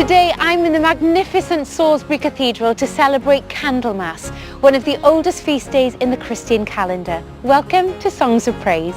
Today I'm in the magnificent Salisbury Cathedral to celebrate Candlemas, one of the oldest feast days in the Christian calendar. Welcome to Songs of Praise.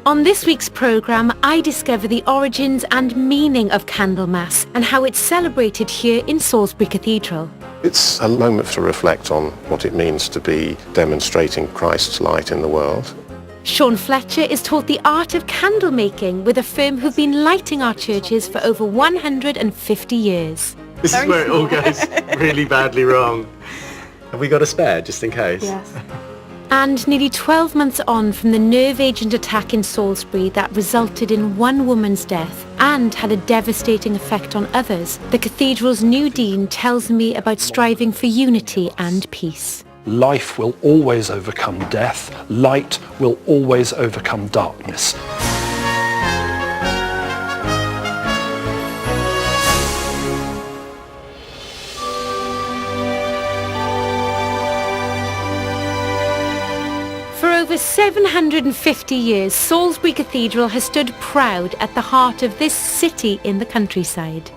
On this week's programme, I discover the origins and meaning of Candlemas and how it's celebrated here in Salisbury Cathedral. It's a moment to reflect on what it means to be demonstrating Christ's light in the world. Sean Fletcher is taught the art of candle making with a firm who've been lighting our churches for over 150 years. This is where it all goes really badly wrong. Have we got a spare, just in case? Yes. And nearly 12 months on from the nerve agent attack in Salisbury that resulted in one woman's death and had a devastating effect on others, the cathedral's new dean tells me about striving for unity and peace. Life will always overcome death. Light will always overcome darkness. For over 750 years, Salisbury Cathedral has stood proud at the heart of this city in the countryside.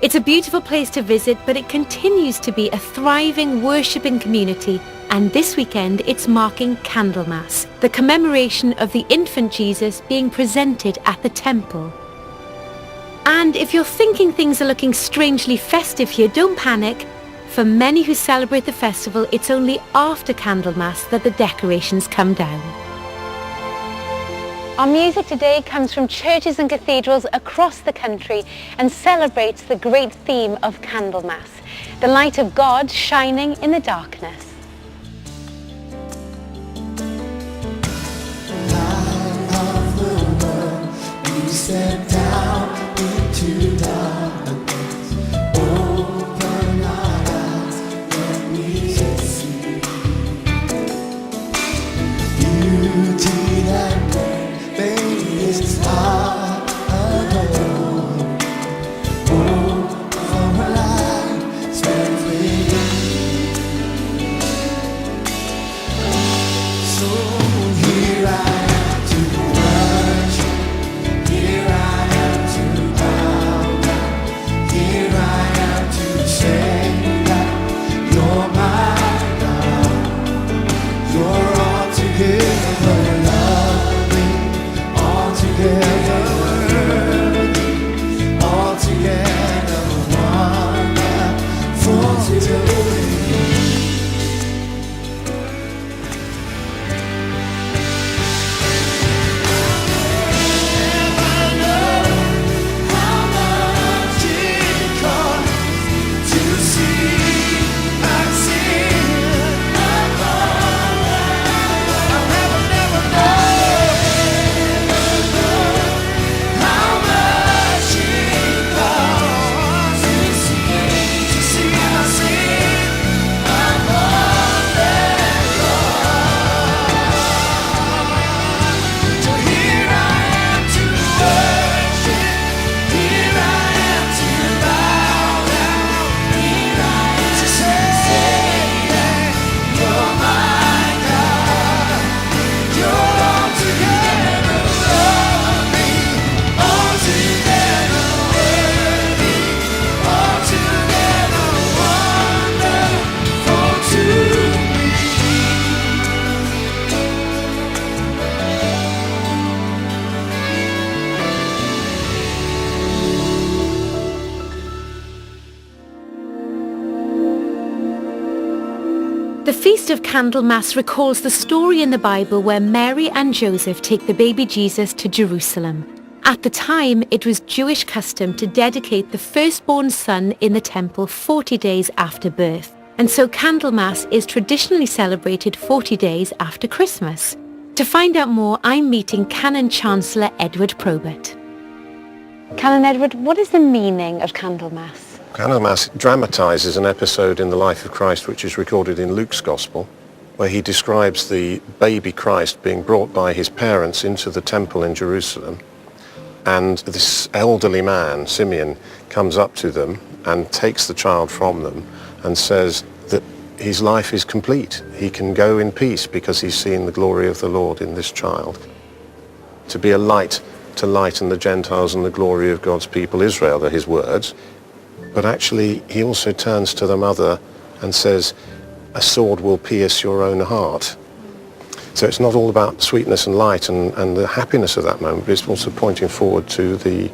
It's a beautiful place to visit, but it continues to be a thriving worshipping community, and this weekend it's marking Candlemas, the commemoration of the infant Jesus being presented at the temple. And if you're thinking things are looking strangely festive here, don't panic. For many who celebrate the festival, it's only after Candlemas that the decorations come down. Our music today comes from churches and cathedrals across the country and celebrates the great theme of Candlemas, the light of God shining in the darkness. Light of the world, you step down into darkness. Open our eyes, let me see beauty that makes this heart alone. Oh, our life spent with you. So here I am to worship, here I am to bow down, here I am to say that you're my God. You're altogether lovely, altogether worthy, altogether wonderful to me. The Feast of Candlemas recalls the story in the Bible where Mary and Joseph take the baby Jesus to Jerusalem. At the time, it was Jewish custom to dedicate the firstborn son in the temple 40 days after birth. And so Candlemas is traditionally celebrated 40 days after Christmas. To find out more, I'm meeting Canon Chancellor Edward Probert. Canon Edward, what is the meaning of Candlemas? Candlemas dramatises an episode in the life of Christ which is recorded in Luke's Gospel. where he describes the baby Christ being brought by his parents into the temple in Jerusalem. And this elderly man, Simeon, comes up to them and takes the child from them and says that his life is complete. He can go in peace because he's seen the glory of the Lord in this child. To be a light to lighten the Gentiles and the glory of God's people Israel are his words. But actually he also turns to the mother and says, a sword will pierce your own heart. So it's not all about sweetness and light and the happiness of that moment, but it's also pointing forward to the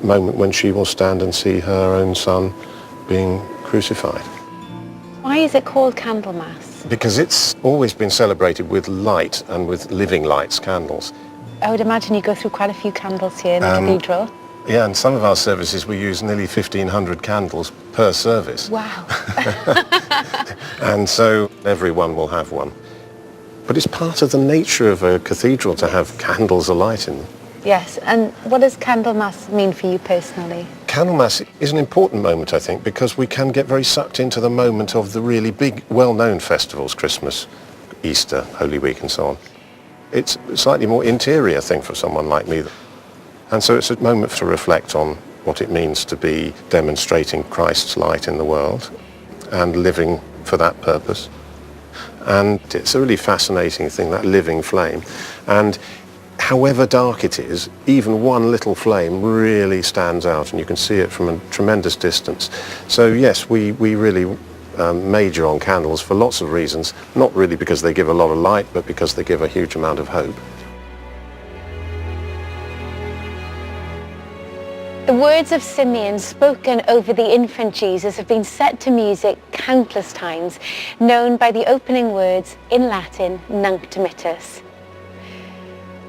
moment when she will stand and see her own son being crucified. Why is it called Candlemas? Because it's always been celebrated with light and with living lights, candles. I would imagine you go through quite a few candles here in the cathedral. Yeah, in some of our services we use nearly 1,500 candles per service. Wow. And so everyone will have one. But it's part of the nature of a cathedral to have candles alight in them. Yes, and what does Candlemas mean for you personally? Candlemas is an important moment, I think, because we can get very sucked into the moment of the really big, well-known festivals, Christmas, Easter, Holy Week and so on. It's a slightly more interior thing for someone like me. And so it's a moment to reflect on what it means to be demonstrating Christ's light in the world and living for that purpose. And it's a really fascinating thing, that living flame. And however dark it is, even one little flame really stands out, and you can see it from a tremendous distance. So yes, we really major on candles for lots of reasons, not really because they give a lot of light, but because they give a huge amount of hope. The words of Simeon spoken over the infant Jesus have been set to music countless times, known by the opening words in Latin, Nunc Dimittis.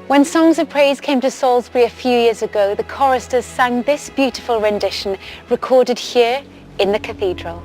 When Songs of Praise came to Salisbury a few years ago, the choristers sang this beautiful rendition recorded here in the cathedral.